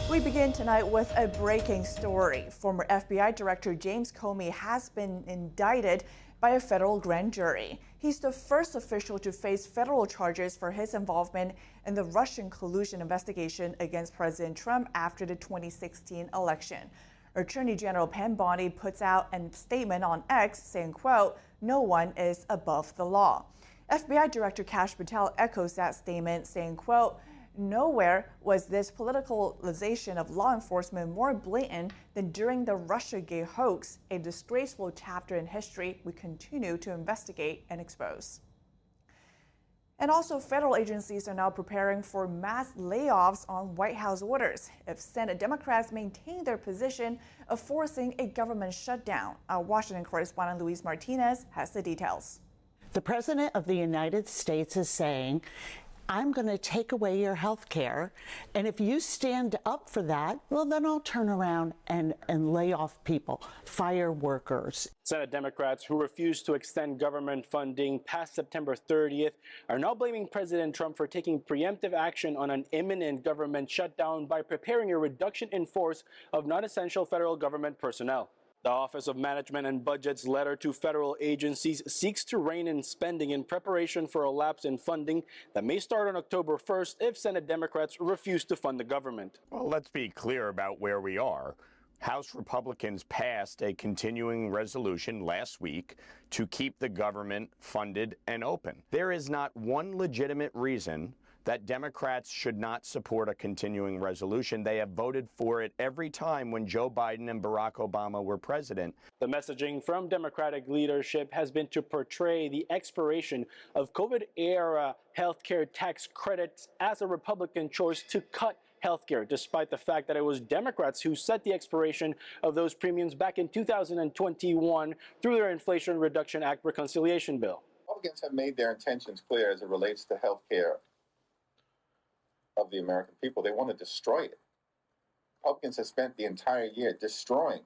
We begin tonight with a breaking story. Former FBI Director James Comey has been indicted by a federal grand jury. He's the first official to face federal charges for his involvement in the Russian collusion investigation against President Trump after the 2016 election. Attorney General Pam Bondi puts out a statement on X saying, quote, "No one is above the law." FBI Director Kash Patel echoes that statement saying, quote, "Nowhere was this politicalization of law enforcement more blatant than during the Russiagate hoax, a disgraceful chapter in history we continue to investigate and expose." And also, federal agencies are now preparing for mass layoffs on White House orders if Senate Democrats maintain their position of forcing a government shutdown. Our Washington correspondent Luis Martinez has the details. The President of the United States is saying, I'm going to take away your health care, and if you stand up for that, well, then I'll turn around and lay off people, fire workers. Senate Democrats who refused to extend government funding past September 30th are now blaming President Trump for taking preemptive action on an imminent government shutdown by preparing a reduction in force of non-essential federal government personnel. The Office of Management and Budget's letter to federal agencies seeks to rein in spending in preparation for a lapse in funding that may start on October 1st if Senate Democrats refuse to fund the government. Well, let's be clear about where we are. House Republicans passed a continuing resolution last week to keep the government funded and open. There is not one legitimate reason that Democrats should not support a continuing resolution. They have voted for it every time when Joe Biden and Barack Obama were president. The messaging from Democratic leadership has been to portray the expiration of COVID-era healthcare tax credits as a Republican choice to cut healthcare, despite the fact that it was Democrats who set the expiration of those premiums back in 2021 through their Inflation Reduction Act reconciliation bill. Republicans have made their intentions clear as it relates to healthcare of the American people. They want to destroy it. Republicans have spent the entire year destroying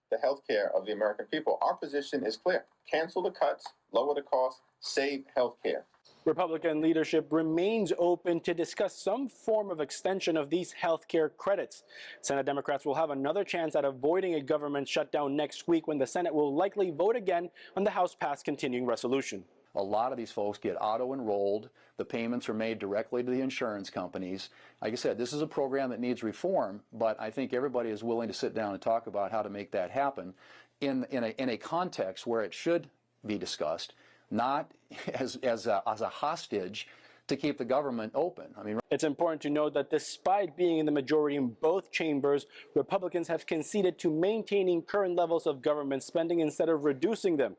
the health care of the American people. Our position is clear. Cancel the cuts, lower the costs, save health care. Republican leadership remains open to discuss some form of extension of these health care credits. Senate Democrats will have another chance at avoiding a government shutdown next week when the Senate will likely vote again on the House-passed continuing resolution. A lot of these folks get auto-enrolled. The payments are made directly to the insurance companies. Like I said, this is a program that needs reform, but I think everybody is willing to sit down and talk about how to make that happen in a context where it should be discussed, not as a hostage to keep the government open. I mean, it's important to note that despite being in the majority in both chambers, Republicans have conceded to maintaining current levels of government spending instead of reducing them.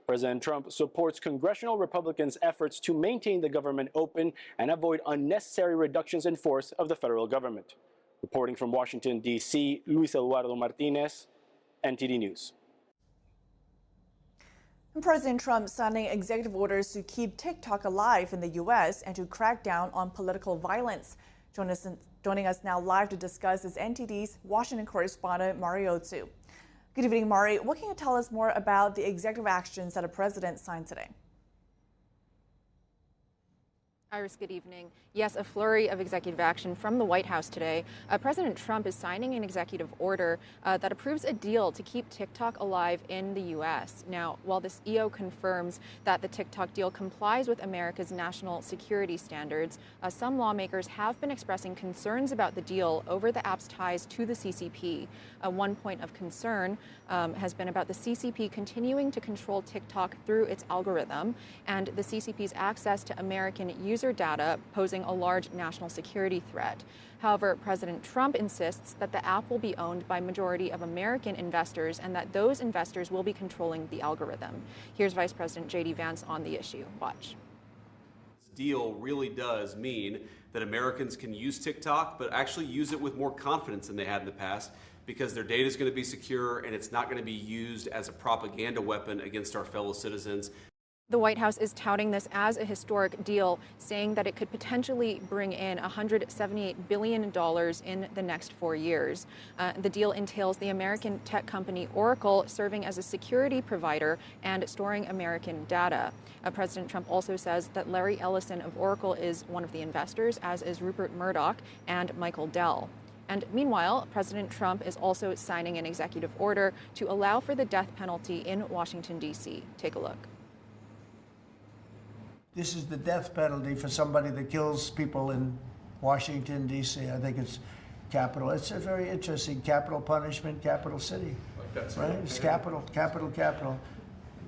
President Trump supports congressional Republicans' efforts to maintain the government open and avoid unnecessary reductions in force of the federal government. Reporting from Washington, D.C., Luis Eduardo Martinez, NTD News. President Trump signing executive orders to keep TikTok alive in the U.S. and to crack down on political violence. Joining us now live to discuss is NTD's Washington correspondent Mario Tzu. Good evening, Mari. What can you tell us more about the executive actions that the president signed today? Iris, good evening. Yes, a flurry of executive action from the White House today. President Trump is signing an executive order that approves a deal to keep TikTok alive in the U.S. Now, while this EO confirms that the TikTok deal complies with America's national security standards, some lawmakers have been expressing concerns about the deal over the app's ties to the CCP. One point of concern has been about the CCP continuing to control TikTok through its algorithm and the CCP's access to American user data posing a large national security threat. However, President Trump insists that the app will be owned by majority of American investors and that those investors will be controlling the algorithm. Here's Vice President J.D. Vance on the issue. Watch. This deal really does mean that Americans can use TikTok, but actually use it with more confidence than they had in the past, because their data is going to be secure and it's not going to be used as a propaganda weapon against our fellow citizens. The White House is touting this as a historic deal, saying that it could potentially bring in $178 billion in the next 4 years. The deal entails the American tech company Oracle serving as a security provider and storing American data. President Trump also says that Larry Ellison of Oracle is one of the investors, as is Rupert Murdoch and Michael Dell. And meanwhile, President Trump is also signing an executive order to allow for the death penalty in Washington, D.C. Take a look. This is the death penalty for somebody that kills people in Washington, D.C. I think it's capital. It's a very interesting capital punishment, capital city. Right? It's capital, capital, capital.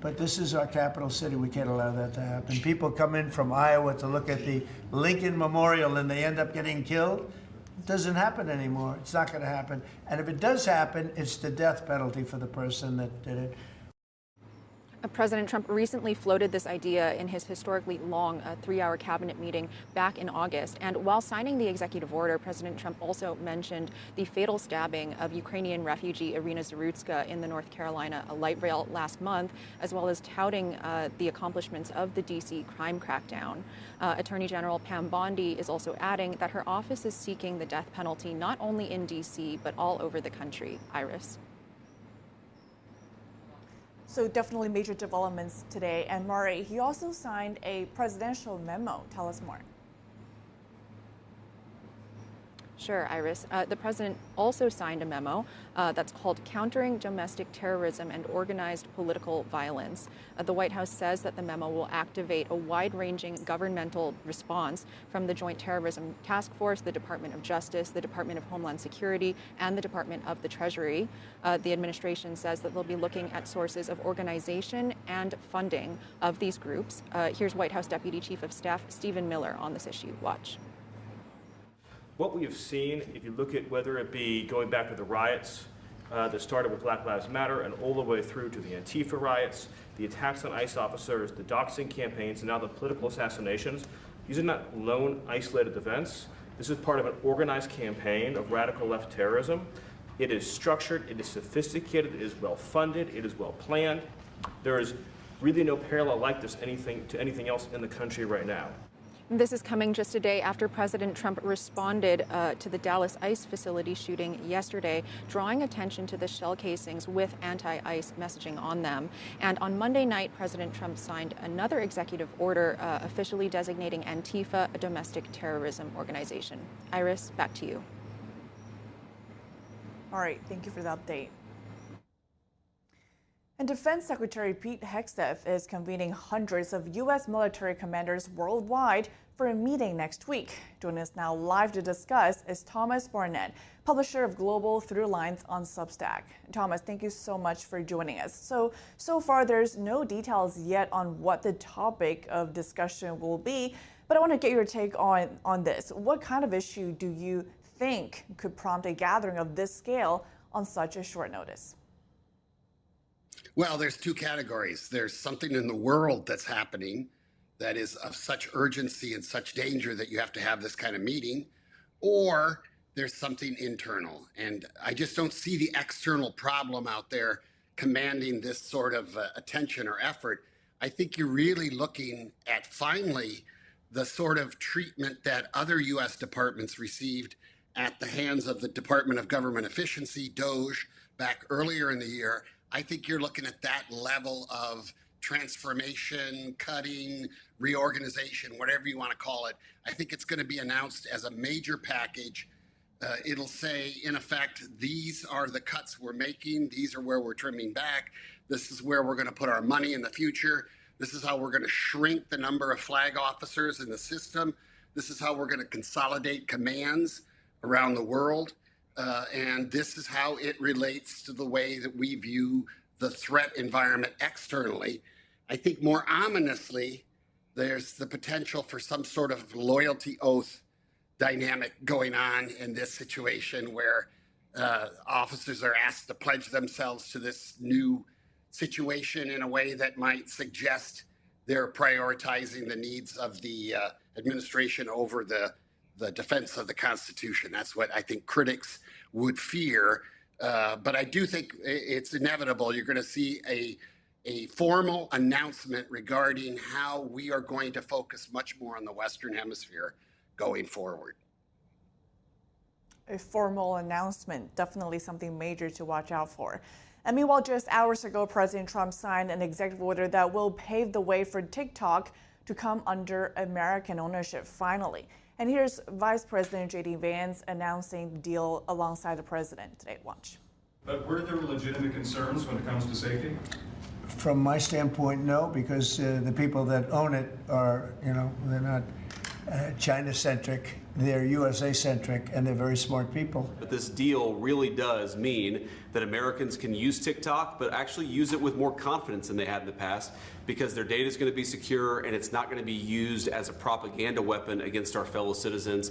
But this is our capital city. We can't allow that to happen. People come in from Iowa to look at the Lincoln Memorial and they end up getting killed. It doesn't happen anymore. It's not going to happen. And if it does happen, it's the death penalty for the person that did it. President Trump recently floated this idea in his historically long 3-hour cabinet meeting back in August. And while signing the executive order, President Trump also mentioned the fatal stabbing of Ukrainian refugee Irina Zarutska in the North Carolina light rail last month, as well as touting the accomplishments of the D.C. crime crackdown. Attorney General Pam Bondi is also adding that her office is seeking the death penalty not only in D.C., but all over the country. Iris. So definitely major developments today. And Mari, he also signed a presidential memo. Tell us more. Sure, Iris. The president also signed a memo that's called Countering Domestic Terrorism and Organized Political Violence. The White House says that the memo will activate a wide-ranging governmental response from the Joint Terrorism Task Force, the Department of Justice, the Department of Homeland Security, and the Department of the Treasury. The administration says that they'll be looking at sources of organization and funding of these groups. Here's White House Deputy Chief of Staff Stephen Miller on this issue. Watch. What we have seen, if you look at whether it be going back to the riots that started with Black Lives Matter and all the way through to the Antifa riots, the attacks on ICE officers, the doxing campaigns, and now the political assassinations, these are not lone, isolated events. This is part of an organized campaign of radical left terrorism. It is structured, it is sophisticated, it is well funded, it is well planned. There is really no parallel like this to anything else in the country right now. This is coming just a day after President Trump responded to the Dallas ICE facility shooting yesterday, drawing attention to the shell casings with anti-ICE messaging on them. And on Monday night, President Trump signed another executive order officially designating Antifa a domestic terrorism organization. Iris, back to you. All right, thank you for the update. And Defense Secretary Pete Hegseth is convening hundreds of U.S. military commanders worldwide for a meeting next week. Joining us now live to discuss is Thomas Barnett, publisher of Global Throughlines on Substack. Thomas, thank you so much for joining us. So far, there's no details yet on what the topic of discussion will be, but I want to get your take on this. What kind of issue do you think could prompt a gathering of this scale on such a short notice? Well, there's two categories. There's something in the world that's happening that is of such urgency and such danger that you have to have this kind of meeting, or there's something internal. And I just don't see the external problem out there commanding this sort of attention or effort. I think you're really looking at finally the sort of treatment that other U.S. departments received at the hands of the Department of Government Efficiency, DOGE, back earlier in the year. I think you're looking at that level of transformation, cutting, reorganization, whatever you want to call it. I think it's going to be announced as a major package. It'll say, in effect, these are the cuts we're making. These are where we're trimming back. This is where we're going to put our money in the future. This is how we're going to shrink the number of flag officers in the system. This is how we're going to consolidate commands around the world. And this is how it relates to the way that we view the threat environment externally. I think more ominously, there's the potential for some sort of loyalty oath dynamic going on in this situation where officers are asked to pledge themselves to this new situation in a way that might suggest they're prioritizing the needs of the administration over the defense of the Constitution. That's what I think critics would fear. But I do think it's inevitable. You're going to see a formal announcement regarding how we are going to focus much more on the Western Hemisphere going forward. A formal announcement, definitely something major to watch out for. And meanwhile, just hours ago, President Trump signed an executive order that will pave the way for TikTok to come under American ownership finally. And here's Vice President J.D. Vance announcing the deal alongside the president today. Watch. But were there legitimate concerns when it comes to safety? From my standpoint, no, because the people that own it are, they're not China-centric, they're USA-centric, and they're very smart people. But this deal really does mean that Americans can use TikTok, but actually use it with more confidence than they had in the past, because their data is going to be secure and it's not going to be used as a propaganda weapon against our fellow citizens.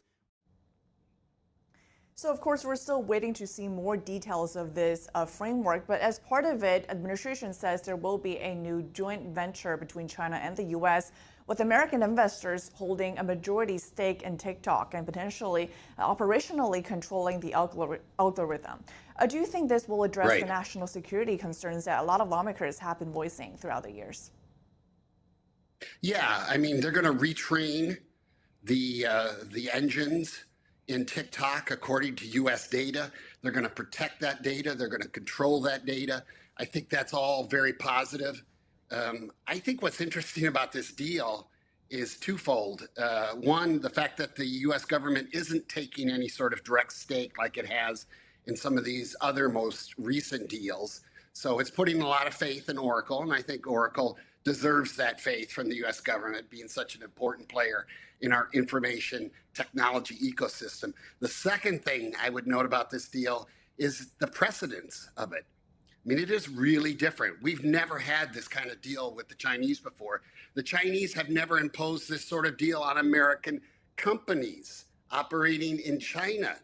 So, of course, we're still waiting to see more details of this framework. But as part of it, administration says there will be a new joint venture between China and the U.S., with American investors holding a majority stake in TikTok and potentially operationally controlling the algorithm. Do you think this will address the national security concerns that a lot of lawmakers have been voicing throughout the years? Yeah, I mean, they're going to retrain the engines in TikTok according to U.S. data. They're going to protect that data. They're going to control that data. I think that's all very positive. I think what's interesting about this deal is twofold. One, the fact that the U.S. government isn't taking any sort of direct stake like it has in some of these other most recent deals. So it's putting a lot of faith in Oracle, and I think Oracle deserves that faith from the U.S. government, being such an important player in our information technology ecosystem. The second thing I would note about this deal is the precedence of it. I mean, it is really different. We've never had this kind of deal with the Chinese before. The Chinese have never imposed this sort of deal on American companies operating in China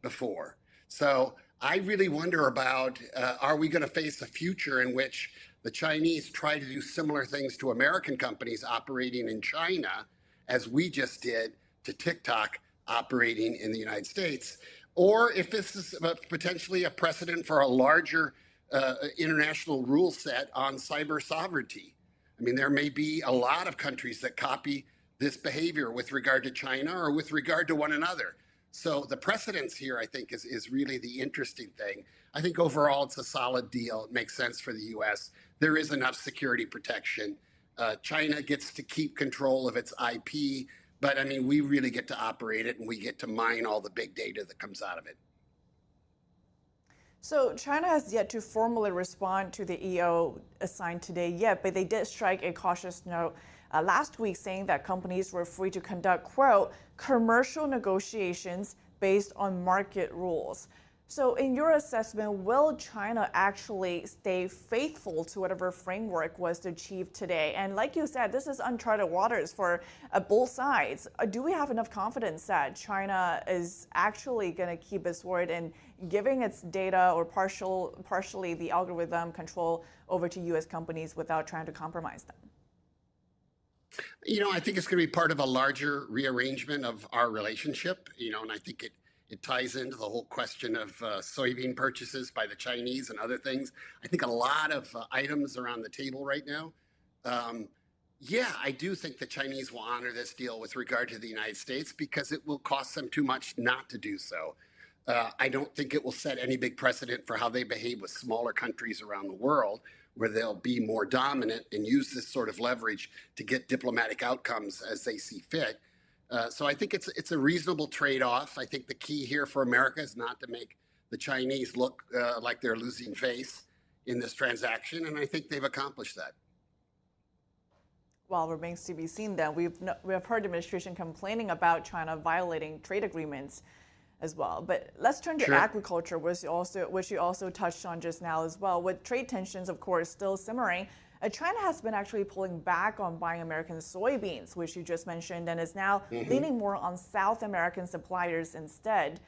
before. So I really wonder about, are we going to face a future in which the Chinese try to do similar things to American companies operating in China, as we just did to TikTok operating in the United States? Or if this is potentially a precedent for a larger international rule set on cyber sovereignty. I mean, there may be a lot of countries that copy this behavior with regard to China or with regard to one another. So the precedence here, I think, is really the interesting thing. I think overall it's a solid deal. It makes sense for the U.S. There is enough security protection. China gets to keep control of its IP, but I mean, we really get to operate it and we get to mine all the big data that comes out of it. So China has yet to formally respond to the EO assigned today yet, but they did strike a cautious note last week, saying that companies were free to conduct, quote, commercial negotiations based on market rules. So in your assessment, will China actually stay faithful to whatever framework was achieved today? And like you said, this is uncharted waters for both sides. Do we have enough confidence that China is actually going to keep its word in giving its data or partially the algorithm control over to U.S. companies without trying to compromise them? You know, I think it's going to be part of a larger rearrangement of our relationship, and I think it ties into the whole question of soybean purchases by the Chinese and other things. I think a lot of items are on the table right now. Yeah, I do think the Chinese will honor this deal with regard to the United States because it will cost them too much not to do so. I don't think it will set any big precedent for how they behave with smaller countries around the world, where they'll be more dominant and use this sort of leverage to get diplomatic outcomes as they see fit. So I think it's a reasonable trade-off. I think the key here for America is not to make the Chinese look like they're losing face in this transaction, and I think they've accomplished that. Well, remains to be seen then. We have heard the administration complaining about China violating trade agreements as well. But let's turn to agriculture, which you also touched on just now as well. With trade tensions, of course, still simmering, China has been actually pulling back on buying American soybeans, which you just mentioned, and is now leaning more on South American suppliers instead.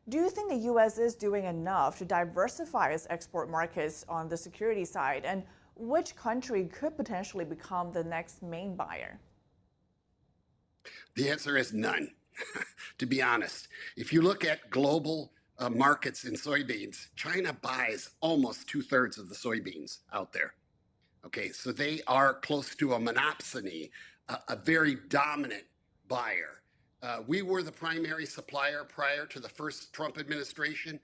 Do you think the U.S. is doing enough to diversify its export markets on the security side? And which country could potentially become the next main buyer? The answer is none, to be honest. If you look at global markets in soybeans, China buys almost 2/3 of the soybeans out there. Okay, so they are close to a monopsony, a very dominant buyer. We were the primary supplier prior to the first Trump administration.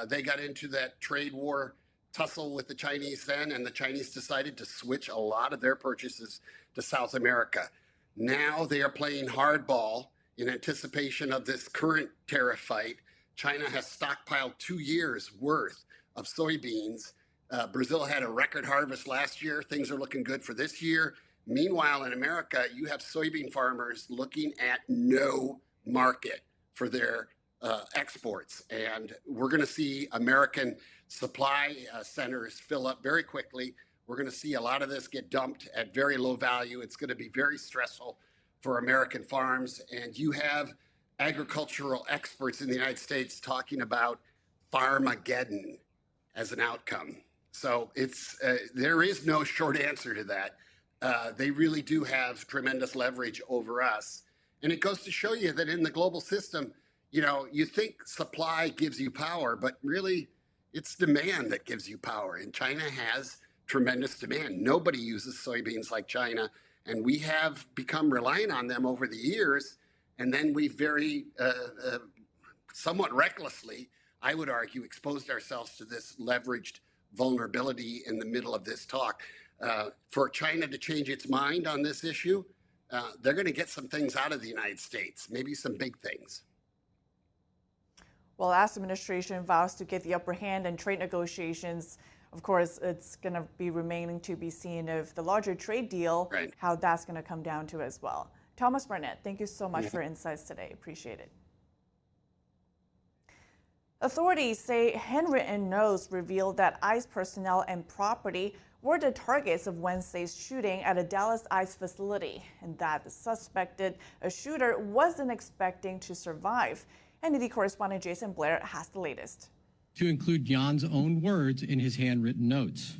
They got into that trade war tussle with the Chinese then, and the Chinese decided to switch a lot of their purchases to South America. Now they are playing hardball in anticipation of this current tariff fight. China has stockpiled 2 years worth of soybeans. Brazil had a record harvest last year. Things are looking good for this year. Meanwhile, in America, you have soybean farmers looking at no market for their exports. And we're going to see American supply centers fill up very quickly. We're going to see a lot of this get dumped at very low value. It's going to be very stressful for American farms. And you have agricultural experts in the United States talking about Farmageddon as an outcome. So there is no short answer to that. They really do have tremendous leverage over us. And it goes to show you that in the global system, you think supply gives you power, but really it's demand that gives you power. And China has tremendous demand. Nobody uses soybeans like China. And we have become reliant on them over the years. And then we very, somewhat recklessly, I would argue, exposed ourselves to this leveraged vulnerability in the middle of this talk. For China to change its mind on this issue, they're going to get some things out of the United States, maybe some big things. Well, as the administration vows to get the upper hand in trade negotiations, of course, it's going to be remaining to be seen if the larger trade deal, how that's going to come down to as well. Thomas Barnett, thank you so much for insights today. Appreciate it. Authorities say handwritten notes revealed that ICE personnel and property were the targets of Wednesday's shooting at a Dallas ICE facility, and that the suspected shooter wasn't expecting to survive. NED correspondent Jason Blair has the latest. To include Jan's own words in his handwritten notes.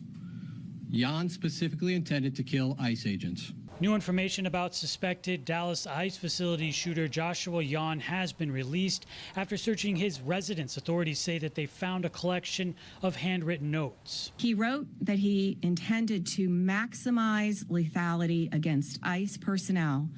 Jan specifically intended to kill ICE agents. New information about suspected Dallas ICE facility shooter Joshua Yan has been released. After searching his residence, authorities say that they found a collection of handwritten notes. He wrote that he intended to maximize lethality against ICE personnel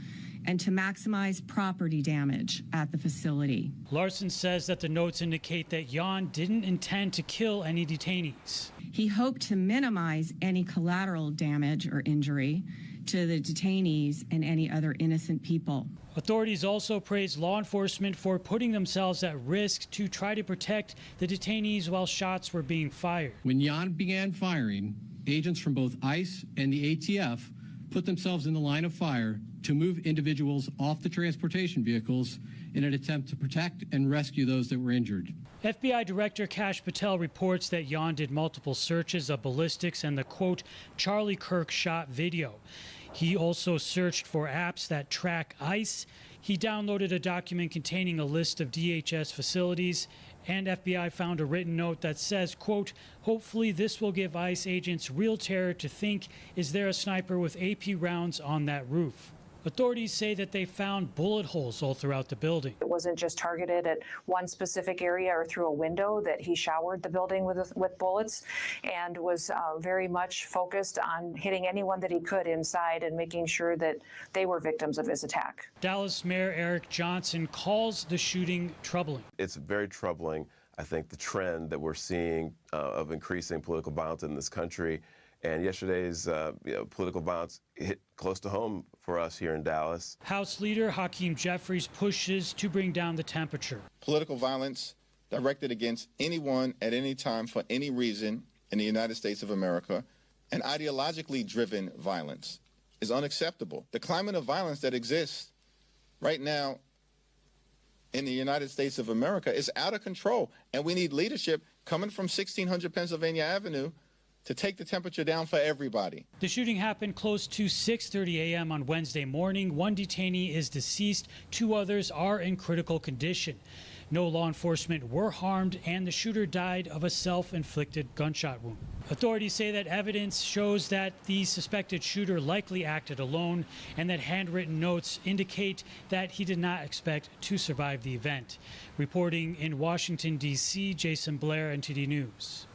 and to maximize property damage at the facility. Larson says that the notes indicate that Yan didn't intend to kill any detainees. He hoped to minimize any collateral damage or injury to the detainees and any other innocent people. Authorities also praised law enforcement for putting themselves at risk to try to protect the detainees while shots were being fired. When Jan began firing, agents from both ICE and the ATF put themselves in the line of fire to move individuals off the transportation vehicles in an attempt to protect and rescue those that were injured. FBI Director Kash Patel reports that Yan did multiple searches of ballistics and the, quote, Charlie Kirk shot video. He also searched for apps that track ICE. He downloaded a document containing a list of DHS facilities, and FBI found a written note that says, quote, hopefully this will give ICE agents real terror to think, is there a sniper with AP rounds on that roof? Authorities say that they found bullet holes all throughout the building. It wasn't just targeted at one specific area or through a window, that he showered the building with bullets and was very much focused on hitting anyone that he could inside and making sure that they were victims of his attack. Dallas Mayor Eric Johnson calls the shooting troubling. It's very troubling, I think, the trend that we're seeing of increasing political violence in this country. And yesterday's political violence hit close to home for us here in Dallas. House Leader Hakeem Jeffries pushes to bring down the temperature. Political violence directed against anyone at any time for any reason in the United States of America, and ideologically driven violence is unacceptable. The climate of violence that exists right now in the United States of America is out of control, and we need leadership coming from 1600 Pennsylvania Avenue to take the temperature down for everybody. The shooting happened close to 6:30 a.m. on Wednesday morning. One detainee is deceased. 2 others are in critical condition. No law enforcement were harmed, and the shooter died of a self-inflicted gunshot wound. Authorities say that evidence shows that the suspected shooter likely acted alone, and that handwritten notes indicate that he did not expect to survive the event. Reporting in Washington, D.C., Jason Blair, NTD News.